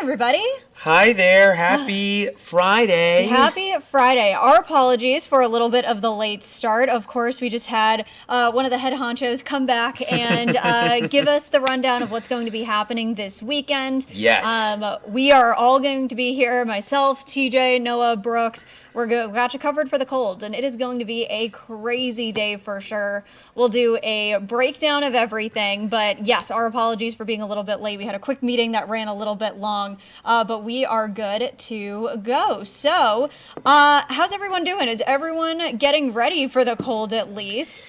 everybody. Hi there. Happy Friday. Happy Friday. Our apologies for a little bit of the late start. Of course, we just had one of the head honchos come back and give us the rundown of what's going to be happening this weekend. Yes. We are all going to be here, myself, TJ, Noah, Brooks. We got you covered for the cold, and it is going to be a crazy day for sure. We'll do a breakdown of everything, but yes, our apologies for being a little bit late. We had a quick meeting that ran a little bit long, but we are good to go. So, how's everyone doing? Is everyone getting ready for the cold at least?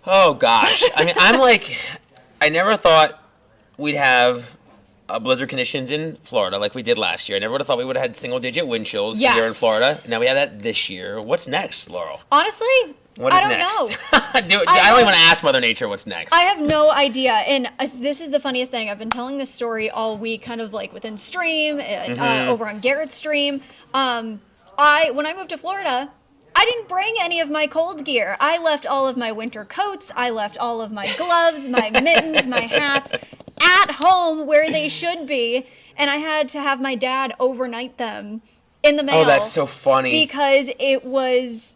Oh, gosh. I mean, I never thought we'd have blizzard conditions in Florida like we did last year. I never would have thought we would have had single-digit wind chills here in Florida. Now we have that this year. What's next, Laurel? Honestly, I don't know. I don't even want to ask Mother Nature what's next. I have no idea. And this is the funniest thing. I've been telling this story all week, kind of like within stream, over on Garrett's stream. When I moved to Florida, I didn't bring any of my cold gear. I left all of my winter coats. I left all of my gloves, my mittens, my hats at home where they should be. And I had to have my dad overnight them in the mail. Oh, that's so funny. Because it's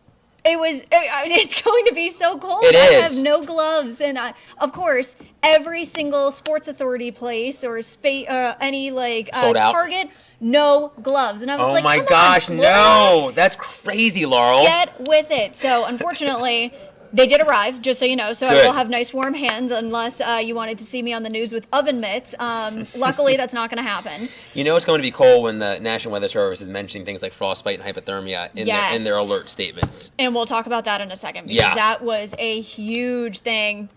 going to be so cold. It I is. have no gloves. And of course, every single Sports Authority place or any Target, no gloves. And I was oh like, my come gosh, on, no. That's crazy, Laurel. Get with it. So unfortunately, they did arrive, just so you know. So Good. I will have nice warm hands unless you wanted to see me on the news with oven mitts. Luckily, that's not going to happen. You know it's going to be cold when the National Weather Service is mentioning things like frostbite and hypothermia in their alert statements. And we'll talk about that in a second because that was a huge thing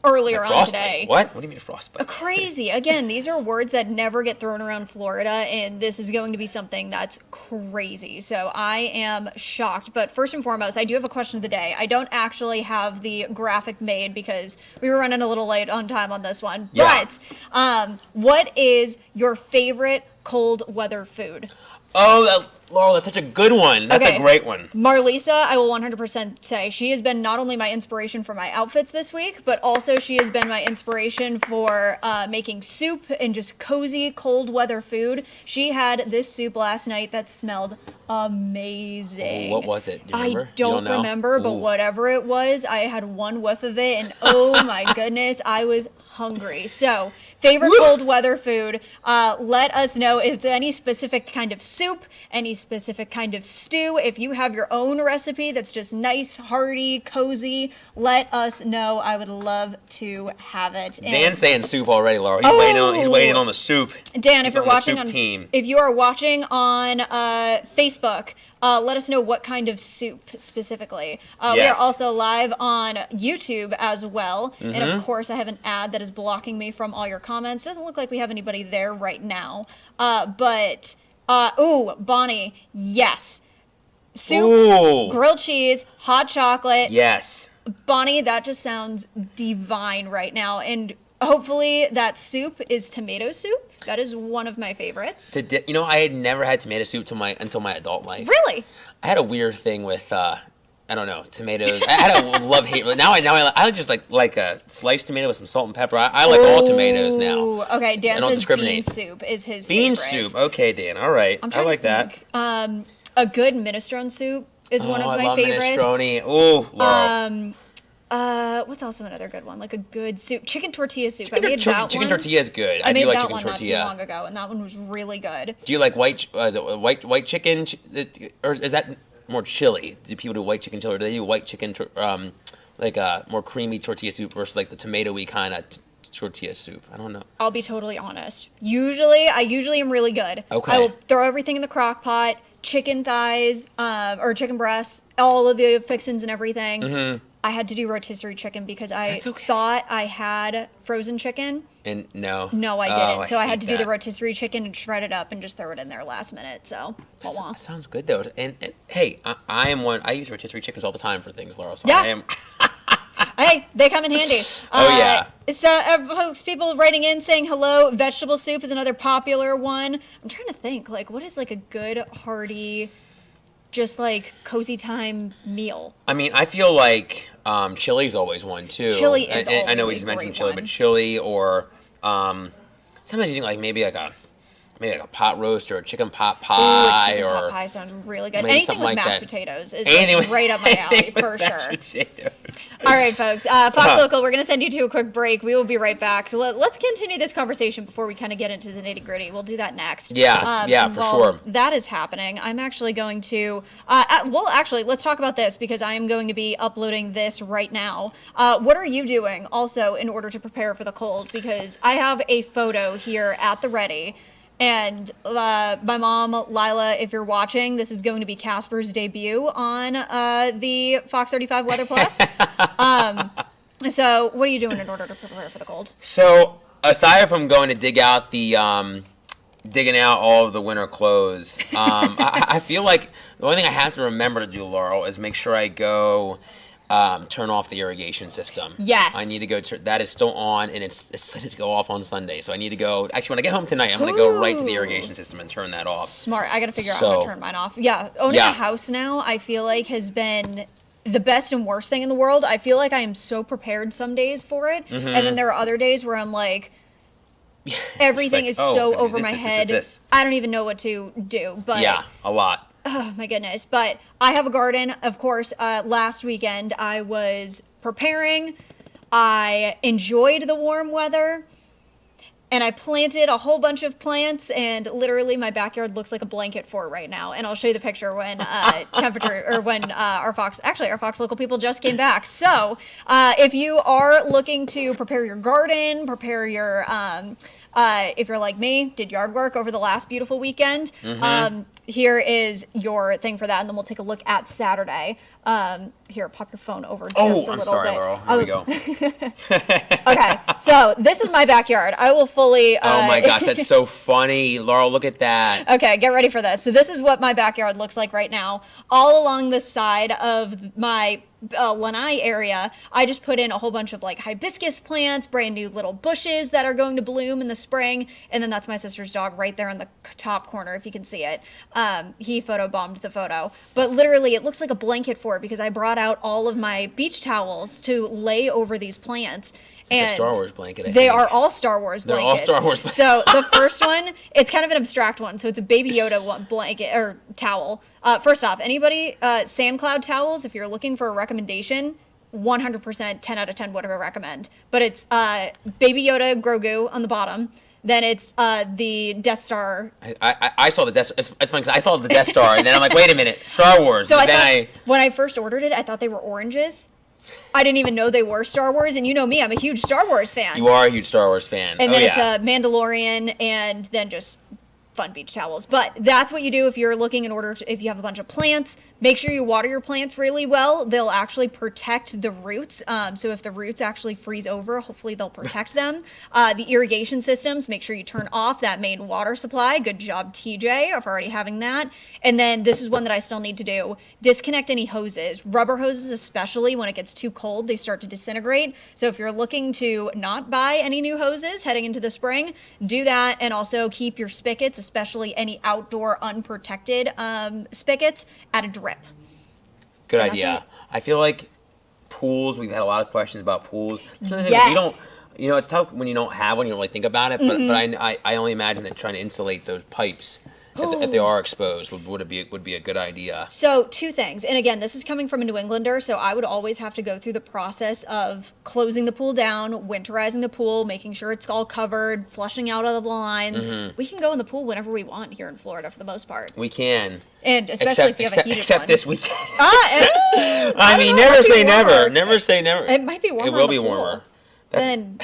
earlier on today. What do you mean frostbite? Crazy. Again, these are words that never get thrown around Florida, and this is going to be something that's crazy. So I am shocked. But first and foremost, I do have a question of the day. I don't actually have the graphic made because we were running a little late on time on this one. Yeah. But what is your favorite cold weather food? Oh, Laurel, that's such a good one. That's a great one. Marlisa, I will 100% say, she has been not only my inspiration for my outfits this week, but also she has been my inspiration for making soup and just cozy cold weather food. She had this soup last night that smelled amazing. Oh, what was it? Do you remember? I don't remember, but whatever it was, I had one whiff of it, and oh my goodness, I was hungry. So, favorite cold weather food, let us know if it's any specific kind of soup, any specific kind of stew. If you have your own recipe that's just nice, hearty, cozy, let us know. I would love to have it. Dan's saying soup already, Laura. He's waiting on the soup. Dan, if you're watching if you are watching on Facebook, let us know what kind of soup specifically. We are also live on YouTube as well. Mm-hmm. And of course, I have an ad that is blocking me from all your comments. Doesn't look like we have anybody there right now. But Bonnie, yes. Soup, grilled cheese, hot chocolate. Yes. Bonnie, that just sounds divine right now. And hopefully that soup is tomato soup. That is one of my favorites. I had never had tomato soup until my adult life. Really? I had a weird thing with I don't know, tomatoes. I had a love-hate. Now I just like a sliced tomato with some salt and pepper. I like all tomatoes now. Okay, Dan says bean soup is his bean favorite. Soup. Okay, Dan. All right. I like that. A good minestrone soup is one of my favorites. Minestrone. Oh, Laurel. What's also another good one? Like a good soup, chicken tortilla soup. Chicken tortilla is good. I made do like that chicken one tortilla. not too long ago, and that one was really good. Do you like white chicken, or is that more chili? Do people do white chicken chili, or do they do white chicken like a more creamy tortilla soup versus like the tomatoey kind of tortilla soup? I don't know. I'll be totally honest. I usually am really good. Okay. I will throw everything in the crock pot, chicken thighs, or chicken breasts, all of the fixins and everything. Mm-hmm. I had to do rotisserie chicken because I thought I had frozen chicken. And no. No, I didn't. So I had to do the rotisserie chicken and shred it up and just throw it in there last minute. So, that sounds good though. And hey, I am one. I use rotisserie chickens all the time for things, Laurel. So yeah. I am. Hey, they come in handy. So, folks, people writing in saying hello. Vegetable soup is another popular one. I'm trying to think, what is a good hearty, just cozy time meal? I mean, I feel like chili's always one too. Chili is always I know we just mentioned chili, but chili or sometimes you think maybe a maybe like a pot roast or a chicken pot Ooh, pie, chicken or pot pie sounds really good. maybe Anything something with like mashed that. potatoes is Anything like right up my alley for mashed sure. potatoes. All right, folks. Fox Local, we're going to send you to a quick break. We will be right back. So let's continue this conversation before we kind of get into the nitty gritty. We'll do that next. Yeah, and for while sure. that is happening, I'm actually going to, actually, let's talk about this because I am going to be uploading this right now. What are you doing also in order to prepare for the cold? Because I have a photo here at the ready. And my mom, Lila, if you're watching, this is going to be Casper's debut on the Fox 35 Weather Plus. So what are you doing in order to prepare for the cold? So aside from going to dig out digging out all of the winter clothes, I feel like the only thing I have to remember to do, Laurel, is make sure I go turn off the irrigation system. Yes. I need to go. That is still on, and it's slated to go off on Sunday. So I need to go. Actually, when I get home tonight, I'm going to go right to the irrigation system and turn that off. Smart. I got to figure out how to turn mine off. Yeah. Owning a house now, I feel like has been the best and worst thing in the world. I feel like I am so prepared some days for it. Mm-hmm. And then there are other days where I'm like, everything is so over my head. This. I don't even know what to do. But yeah, a lot. Oh my goodness. But I have a garden. Of course, last weekend I was preparing. I enjoyed the warm weather. And I planted a whole bunch of plants, and literally my backyard looks like a blanket fort right now. And I'll show you the picture when our Fox Local people just came back. So if you are looking to prepare your garden, prepare your, if you're like me, did yard work over the last beautiful weekend, here is your thing for that. And then we'll take a look at Saturday. Here, pop your phone over just a little bit. I'm sorry, Laurel. Here we go. Okay, so this is my backyard. I will fully... oh my gosh, that's so funny. Laurel, look at that. Okay, get ready for this. So this is what my backyard looks like right now. All along the side of my lanai area, I just put in a whole bunch of like hibiscus plants, brand new little bushes that are going to bloom in the spring. And then that's my sister's dog right there in the top corner, if you can see it. He photobombed the photo. But literally, it looks like a blanket fort because I brought out all of my beach towels to lay over these plants. And a Star Wars blanket, I think. They are all Star Wars blankets. They're all Star Wars blankets. So the first one, it's kind of an abstract one. So it's a Baby Yoda blanket or towel. First off, anybody, Sand Cloud towels, if you're looking for a recommendation, 100%, 10 out of 10 would recommend. But it's Baby Yoda Grogu on the bottom. Then it's the Death Star. I saw the Death Star. It's funny because I saw the Death Star, and then I'm like, wait a minute, Star Wars. So when I first ordered it, I thought they were oranges. I didn't even know they were Star Wars, and you know me, I'm a huge Star Wars fan. You are a huge Star Wars fan. And then it's a Mandalorian, and then just fun beach towels. But that's what you do if you're looking if you have a bunch of plants. Make sure you water your plants really well. They'll actually protect the roots. So if the roots actually freeze over, hopefully they'll protect them. The irrigation systems, make sure you turn off that main water supply. Good job, TJ, for already having that. And then this is one that I still need to do. Disconnect any hoses. Rubber hoses, especially when it gets too cold, they start to disintegrate. So if you're looking to not buy any new hoses heading into the spring, do that. And also keep your spigots, especially any outdoor unprotected spigots, at a drip. Good idea. I feel like pools, we've had a lot of questions about pools. Yes. It's tough when you don't have one, you don't really think about it, but I only imagine that trying to insulate those pipes, if they are exposed, would be a good idea. So two things, and again, this is coming from a New Englander, so I would always have to go through the process of closing the pool down, winterizing the pool, making sure it's all covered, flushing out all the lines. We can go in the pool whenever we want here in Florida for the most part. We can. And especially if you have a heated one. Except this weekend. I mean, never say never. Never say never. It might be warmer. It will be warmer. Than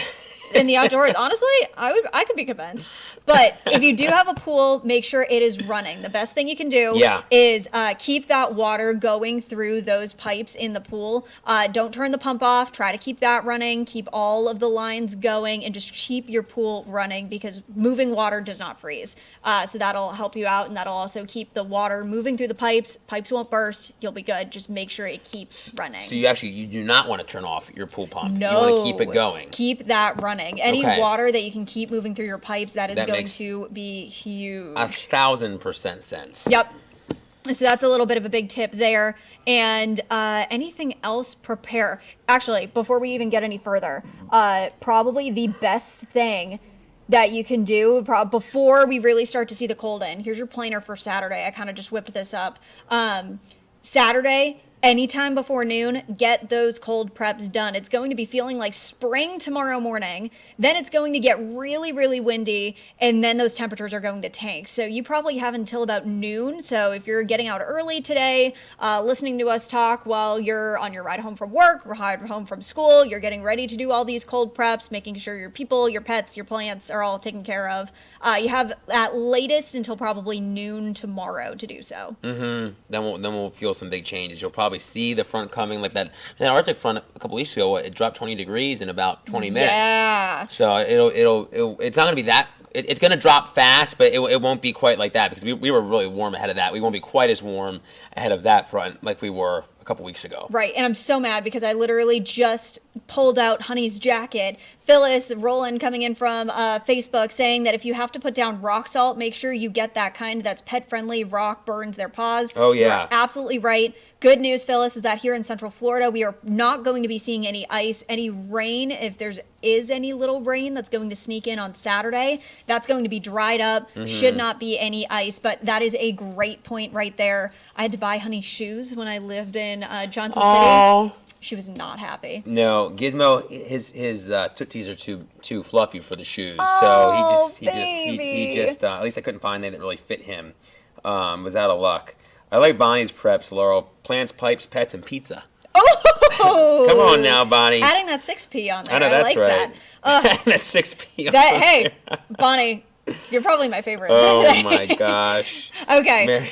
in the outdoors. Honestly, I could be convinced. But if you do have a pool, make sure it is running. The best thing you can do is keep that water going through those pipes in the pool. Don't turn the pump off. Try to keep that running. Keep all of the lines going and just keep your pool running because moving water does not freeze. So that'll help you out, and that'll also keep the water moving through the pipes. Pipes won't burst. You'll be good. Just make sure it keeps running. So you do not want to turn off your pool pump. No. You want to keep it going. Keep that running. Any water that you can keep moving through your pipes, that is going to be huge. 1,000% sense. Yep. So that's a little bit of a big tip there. And anything else, prepare. Actually, before we even get any further, probably the best thing that you can do before we really start to see the cold in. Here's your planner for Saturday. I kind of just whipped this up. Saturday, anytime before noon, get those cold preps done. It's going to be feeling like spring tomorrow morning. Then it's going to get really, really windy, and then those temperatures are going to tank. So you probably have until about noon. So if you're getting out early today, listening to us talk while you're on your ride home from work or ride home from school, you're getting ready to do all these cold preps, making sure your people, your pets, your plants are all taken care of. You have at latest until probably noon tomorrow to do so. Then we'll feel some big changes. You'll probably see the front coming like that. That Arctic front a couple weeks ago, it dropped 20 degrees in about 20 minutes. Yeah. So it's not gonna be that. It's gonna drop fast, but it won't be quite like that because we were really warm ahead of that. We won't be quite as warm ahead of that front like we were a couple weeks ago. Right, and I'm so mad because I literally just pulled out Honey's jacket. Phyllis Roland coming in from Facebook saying that if you have to put down rock salt, make sure you get that kind that's pet friendly. Rock burns their paws. Oh yeah, you're absolutely right. Good news, Phyllis, is that here in Central Florida, we are not going to be seeing any ice, any rain. If there's any little rain that's going to sneak in on Saturday, that's going to be dried up. Should not be any ice, but that is a great point right there. I had to buy Honey shoes when I lived in Johnson City. She was not happy. No, Gizmo, his tootsies are too fluffy for the shoes. Oh, so he just at least I couldn't find any that really fit him. Was out of luck. I like Bonnie's preps, Laurel. Plants, pipes, pets, and pizza. Oh! Come on now, Bonnie. Adding that 6P on there. I know, that's like right. That. That 6P on Hey, Bonnie, you're probably my favorite. Oh my gosh. Okay.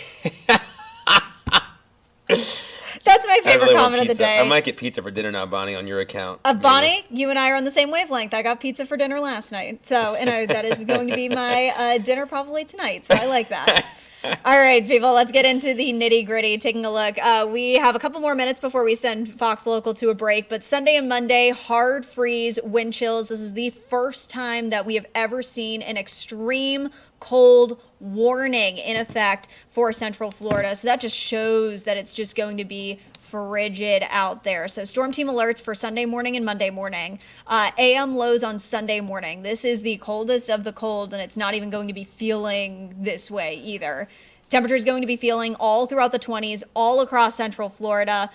That's my favorite comment of the day. I might get pizza for dinner now, Bonnie, on your account. Bonnie, you and I are on the same wavelength. I got pizza for dinner last night. So, that is going to be my dinner probably tonight. So I like that. All right, people, let's get into the nitty gritty. Taking a look. We have a couple more minutes before we send Fox Local to a break. But Sunday and Monday, hard freeze, wind chills. This is the first time that we have ever seen an extreme cold warning in effect for Central Florida. So that just shows that it's just going to be frigid out there. So storm team alerts for Sunday morning and Monday morning. AM lows on Sunday morning. This is the coldest of the cold, and it's not even going to be feeling this way either. Temperature is going to be feeling all throughout the 20s, all across Central Florida.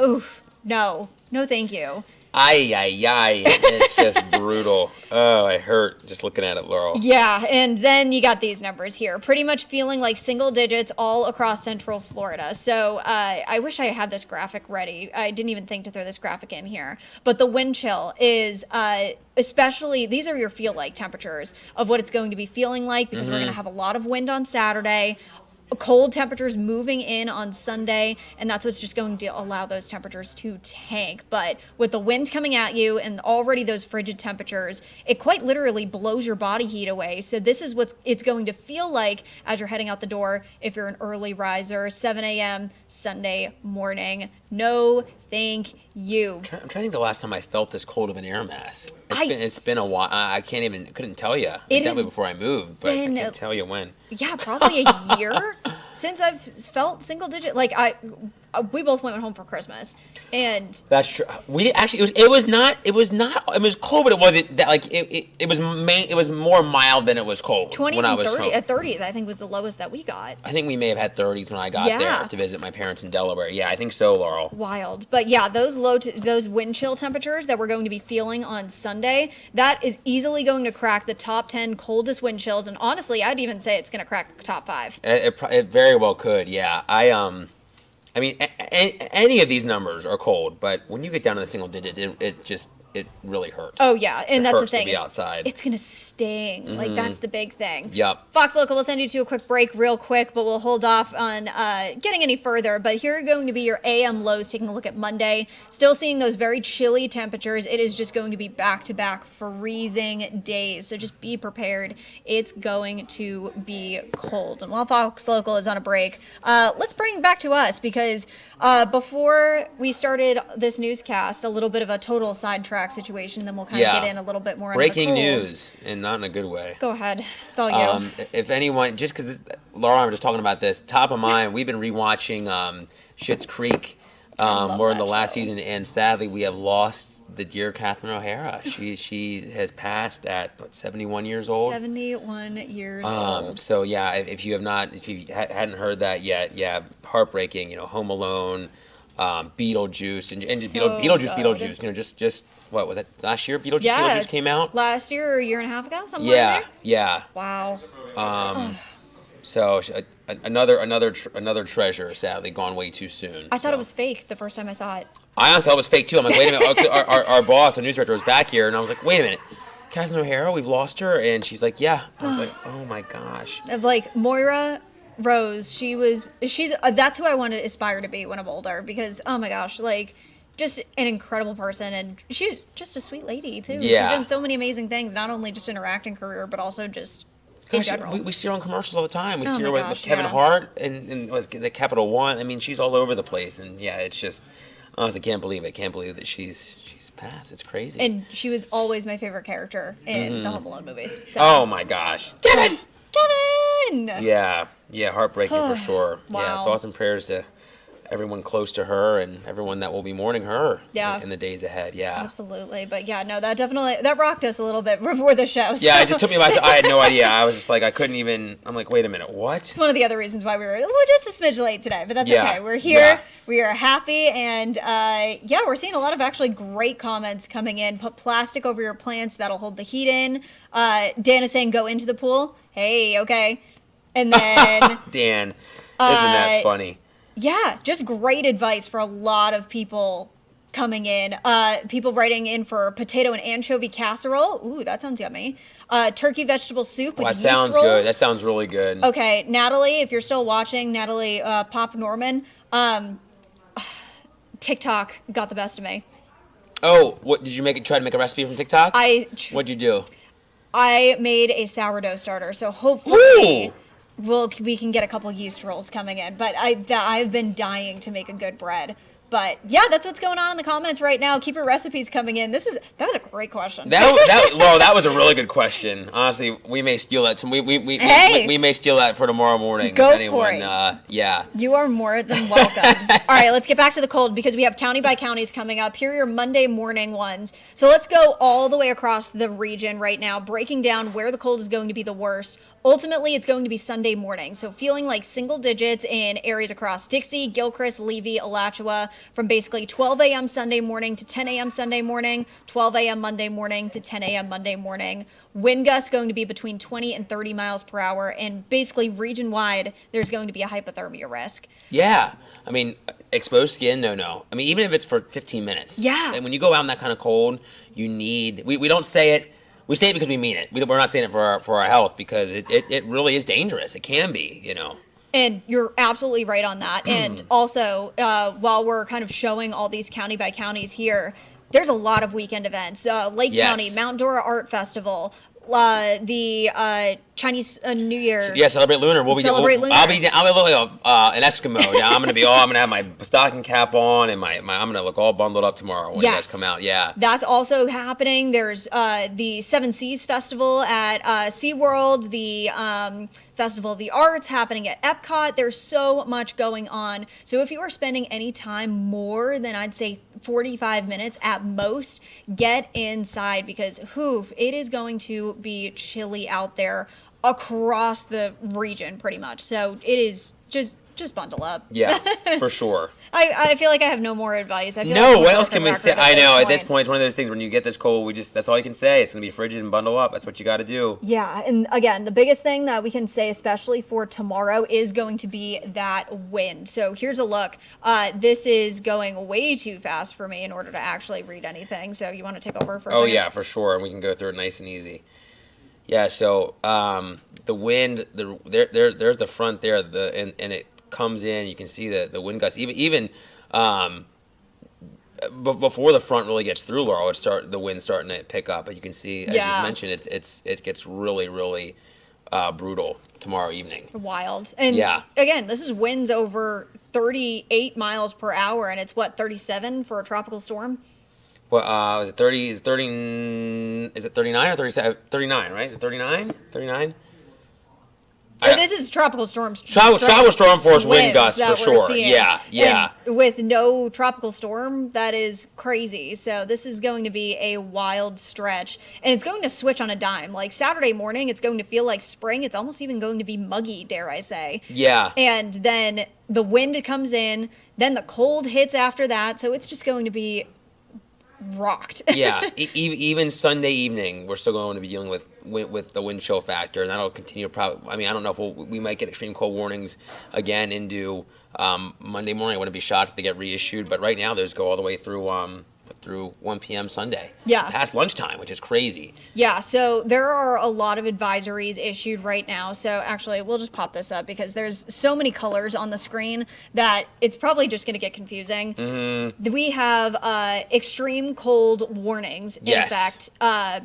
Oof, no thank you. It's just brutal. Oh, I hurt just looking at it, Laurel. Yeah, and then you got these numbers here. Pretty much feeling like single digits all across Central Florida. So I wish I had this graphic ready. I didn't even think to throw this graphic in here. But the wind chill is especially, these are your feel like temperatures of what it's going to be feeling like because we're going to have a lot of wind on Saturday. Cold temperatures moving in on Sunday, and that's what's just going to allow those temperatures to tank. But with the wind coming at you and already those frigid temperatures, it quite literally blows your body heat away. So this is what it's going to feel like as you're heading out the door if you're an early riser, 7 a.m. Sunday morning. No, thank you. I'm trying to think the last time I felt this cold of an air mass. It's been a while. I couldn't tell you. Definitely before I moved, but I can't tell you when. Yeah, probably a year since I've felt single digit. Like we both went home for Christmas, and that's true. We actually it was cold, but it wasn't that like it was more mild than it was cold. 20s when I and was 30s, I think was the lowest that we got. I think we may have had 30s when I got there to visit my parents in Delaware. Yeah, I think so, Laurel. Wild, but yeah, those those wind chill temperatures that we're going to be feeling on Sunday, that is easily going to crack the top 10 coldest wind chills, and honestly, I'd even say it's going to crack the top 5. It very well could. Yeah, I mean, any of these numbers are cold, but when you get down to the single digit, it really hurts. Oh yeah, and that's the thing. To be outside. It's gonna sting. Like that's the big thing. Yep. Fox Local will send you to a quick break, real quick, but we'll hold off on getting any further. But here are going to be your AM lows. Taking a look at Monday, still seeing those very chilly temperatures. It is just going to be back-to-back freezing days. So just be prepared. It's going to be cold. And while Fox Local is on a break, let's bring it back to us because before we started this newscast, a little bit of a total sidetrack situation. Then we'll kind of get in a little bit more. Breaking news, and not in a good way. Go ahead. It's all you. If anyone, just because Laura and I were just talking about this, top of mind, we've been rewatching Schitt's Creek. We're in the last season, and sadly, we have lost the dear Katherine O'Hara. She has passed at 71 years old. 71 years old. So yeah, if you hadn't heard that yet, yeah, heartbreaking. Home Alone, Beetlejuice, and Beetlejuice. Just what was it last year? Beetlejuice came out last year or a year and a half ago. Somewhere in there? Yeah. Wow. So another treasure, sadly, gone way too soon. I thought it was fake the first time I saw it. I honestly thought it was fake too. I'm like, wait a minute. Our boss, the news director, was back here, and I was like, wait a minute, Katherine O'Hara, we've lost her, and she's like, yeah. I was like, oh my gosh. Of Moira Rose, she's that's who I want to aspire to be when I'm older, because oh my gosh, just an incredible person, and she's just a sweet lady too. Yeah. She's done so many amazing things, not only just in her acting career, but also just in general. We see her on commercials all the time. We see her with Kevin Hart and was it Capital One? I mean, she's all over the place, and yeah, it's just honestly can't believe it. Can't believe that she's passed. It's crazy. And she was always my favorite character in the Home Alone movies. So. Oh my gosh, Kevin! Yeah, heartbreaking for sure. Wow. Yeah, thoughts and prayers to everyone close to her and everyone that will be mourning her in the days ahead. Yeah, absolutely. But yeah, no, that rocked us a little bit before the show. So. Yeah, it just took me by. I had no idea. I was just like, I couldn't even. I'm like, wait a minute, what? It's one of the other reasons why we were just a smidge late today, but that's okay. We're here. Yeah. We are happy, and we're seeing a lot of actually great comments coming in. Put plastic over your plants; that'll hold the heat in. Dan is saying, go into the pool. Hey, okay. And then Dan, isn't that funny? Yeah, just great advice for a lot of people coming in. People writing in for potato and anchovy casserole. Ooh, that sounds yummy. Turkey vegetable soup with yeast rolls. That sounds good. That sounds really good. Okay, Natalie, if you're still watching, Natalie Pop Norman, TikTok got the best of me. Oh, what did you try to make a recipe from TikTok? What'd you do? I made a sourdough starter, so hopefully... Ooh. We can get a couple yeast rolls coming in, but I've been dying to make a good bread. But yeah, that's what's going on in the comments right now. Keep your recipes coming in. That was a great question. Laurel, that was a really good question. Honestly, we may steal that. We may steal that for tomorrow morning. Go for it. Yeah. You are more than welcome. All right, let's get back to the cold because we have county by counties coming up. Here are your Monday morning ones. So let's go all the way across the region right now, breaking down where the cold is going to be the worst. Ultimately, it's going to be Sunday morning. So feeling like single digits in areas across Dixie, Gilchrist, Levy, Alachua, from basically 12 a.m. Sunday morning to 10 a.m. Sunday morning, 12 a.m. Monday morning to 10 a.m. Monday morning. Wind gusts going to be between 20 and 30 miles per hour. And basically region-wide, there's going to be a hypothermia risk. Yeah. I mean, exposed skin, no. I mean, even if it's for 15 minutes. Yeah. And when you go out in that kind of cold, you need... We don't say it... We say it because we mean it. We're not saying it for our health because it really is dangerous. It can be, And you're absolutely right on that. And also, while we're kind of showing all these county by counties here, there's a lot of weekend events. Lake County, Mount Dora Art Festival, the Chinese New Year. Yeah, Celebrate Lunar. Lunar. I'll be an Eskimo. Yeah, I'm gonna have my stocking cap on and I'm gonna look all bundled up tomorrow when you guys come out. Yeah, that's also happening. There's the Seven Seas Festival at SeaWorld, the Festival of the Arts happening at Epcot. There's so much going on. So if you are spending any time more than I'd say 45 minutes at most, get inside because it is going to be chilly out there across the region pretty much. So it is just bundle up. Yeah, for sure. I feel like I have no more advice. What else can we say? I know, at this point, it's one of those things when you get this cold, that's all you can say. It's going to be frigid and bundle up. That's what you got to do. Yeah, and again, the biggest thing that we can say, especially for tomorrow, is going to be that wind. So here's a look. This is going way too fast for me in order to actually read anything. So you want to take over for a second? Oh, yeah, for sure. And we can go through it nice and easy. Yeah, so the wind, there's the front there, and it comes in. You can see the wind gusts. Even before the front really gets through, Laurel, the wind's starting to pick up. But you can see, as you mentioned, it gets really, really brutal tomorrow evening. Wild. And again, this is winds over 38 miles per hour, and it's 37 for a tropical storm? Well, is it 30? Is it 30? Is it 39 or 37? 39, right? Is it 39? 39? This is tropical storms. Tropical storm force wind gusts for that we're sure. seeing. Yeah. And with no tropical storm, that is crazy. So this is going to be a wild stretch, and it's going to switch on a dime. Like Saturday morning, it's going to feel like spring. It's almost even going to be muggy, dare I say. Yeah. And then the wind comes in, then the cold hits after that. So it's just going to be rocked. Yeah, even Sunday evening, we're still going to be dealing with the wind chill factor, and that'll continue. Probably, I mean, I don't know if we might get extreme cold warnings again into Monday morning. I wouldn't be shocked if they get reissued, but right now those go all the way through 1 p.m. Sunday. Yeah. Past lunchtime, which is crazy. Yeah, so there are a lot of advisories issued right now. So actually, we'll just pop this up because there's so many colors on the screen that it's probably just going to get confusing. Mm-hmm. We have extreme cold warnings in effect,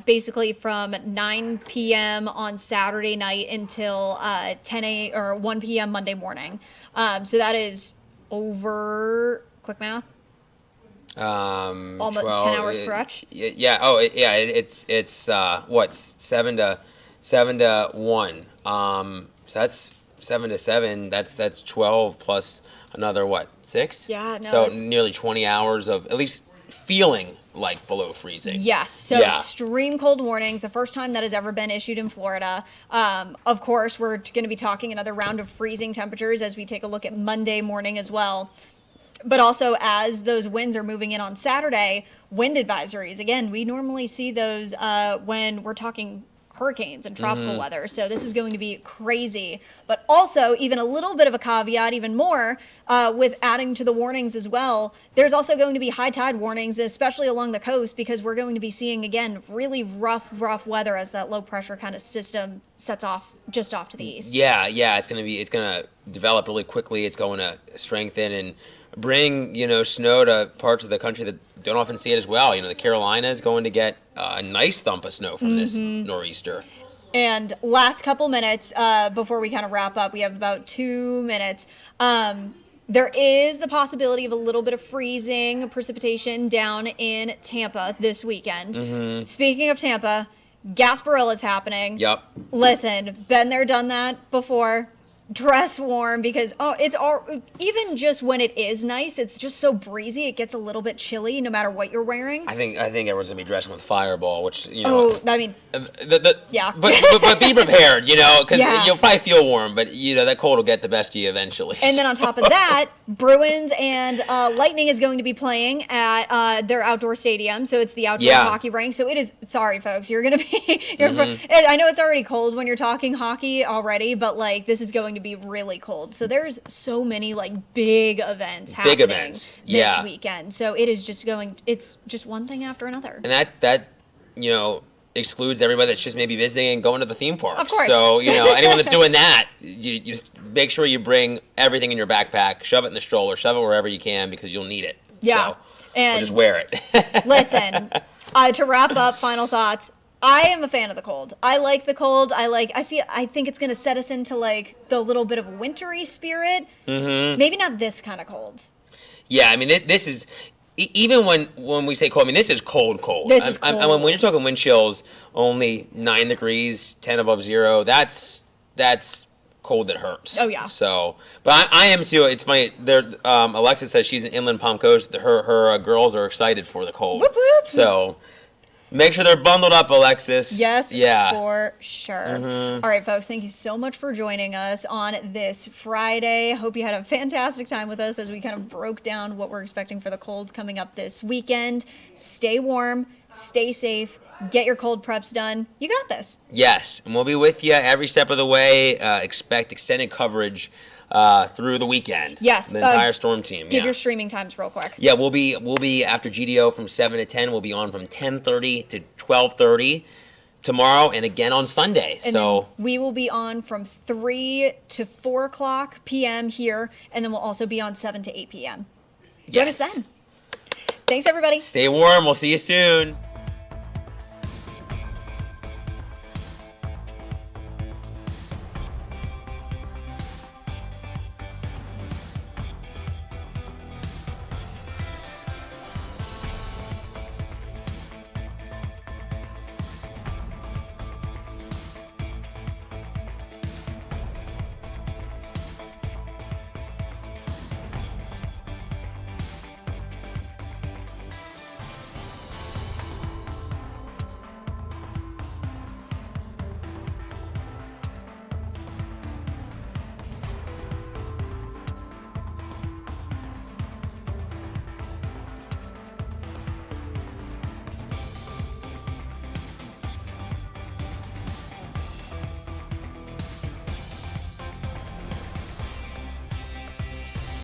basically from 9 p.m. on Saturday night until 10 a.m. or 1 p.m. Monday morning. So that is over, quick math. Almost 12, 10-hour stretch. Yeah. Oh, it's what 7 to 1. So that's 7 to 7. That's 12 plus another 6? Yeah. No, so nearly 20 hours of at least feeling like below freezing. Yes. So extreme cold warnings. The first time that has ever been issued in Florida. Of course, we're going to be talking another round of freezing temperatures as we take a look at Monday morning as well. But also, as those winds are moving in on Saturday, wind advisories. Again, we normally see those when we're talking hurricanes and tropical weather. So this is going to be crazy. But also, even a little bit of a caveat, even more, with adding to the warnings as well, there's also going to be high tide warnings, especially along the coast, because we're going to be seeing, again, really rough weather as that low pressure kind of system sets off just off to the east. Yeah. It's going to develop really quickly. It's going to strengthen and bring, snow to parts of the country that don't often see it as well. The Carolina is going to get a nice thump of snow from this nor'easter. And last couple minutes before we kind of wrap up, we have about 2 minutes. There is the possibility of a little bit of freezing precipitation down in Tampa this weekend. Speaking of Tampa, Gasparilla is happening. Yep. Listen, been there, done that before. Dress warm because it's all, even just when it is nice, it's just so breezy. It gets a little bit chilly no matter what you're wearing. I think everyone's gonna be dressing with Fireball, which yeah. But be prepared, because you'll probably feel warm, but that cold will get the best of you eventually. And then on top of that, Bruins and Lightning is going to be playing at their outdoor stadium, so it's the outdoor hockey rink. So it is. Sorry, folks, you're gonna be. I know it's already cold when you're talking hockey already, but this is going to be really cold. So there's so many big events happening this weekend. So it is just it's just one thing after another. And that excludes everybody that's just maybe visiting and going to the theme park. Of course. So, anyone that's doing that, you just make sure you bring everything in your backpack, shove it in the stroller, shove it wherever you can because you'll need it. Yeah. So, and just wear it. Listen, to wrap up, final thoughts. I am a fan of the cold. I like the cold. I think it's going to set us into the little bit of a wintry spirit. Maybe not this kind of cold. Yeah, I mean, this is, even when we say cold, I mean, this is cold. This is cold. When you're talking wind chills, only 9 degrees, 10 above zero, that's cold that hurts. Oh, yeah. So, but I am too. It's funny. Alexis says she's in Inland Palm Coast. Her girls are excited for the cold. Whoop, whoop. So, make sure they're bundled up, Alexis. Yes, for sure. All right, folks, thank you so much for joining us on this Friday. Hope you had a fantastic time with us as we kind of broke down what we're expecting for the colds coming up this weekend. Stay warm, stay safe, get your cold preps done. You got this. Yes, and we'll be with you every step of the way. Expect extended coverage through the weekend. Yes, the entire storm team. Give your streaming times real quick. Yeah, we'll be after GDO from 7 to 10. We'll be on from 10:30 to 12:30 tomorrow, and again on Sunday. And then we will be on from 3 to 4 o'clock p.m. here, and then we'll also be on 7 to 8 p.m. Join us then. Thanks, everybody. Stay warm. We'll see you soon.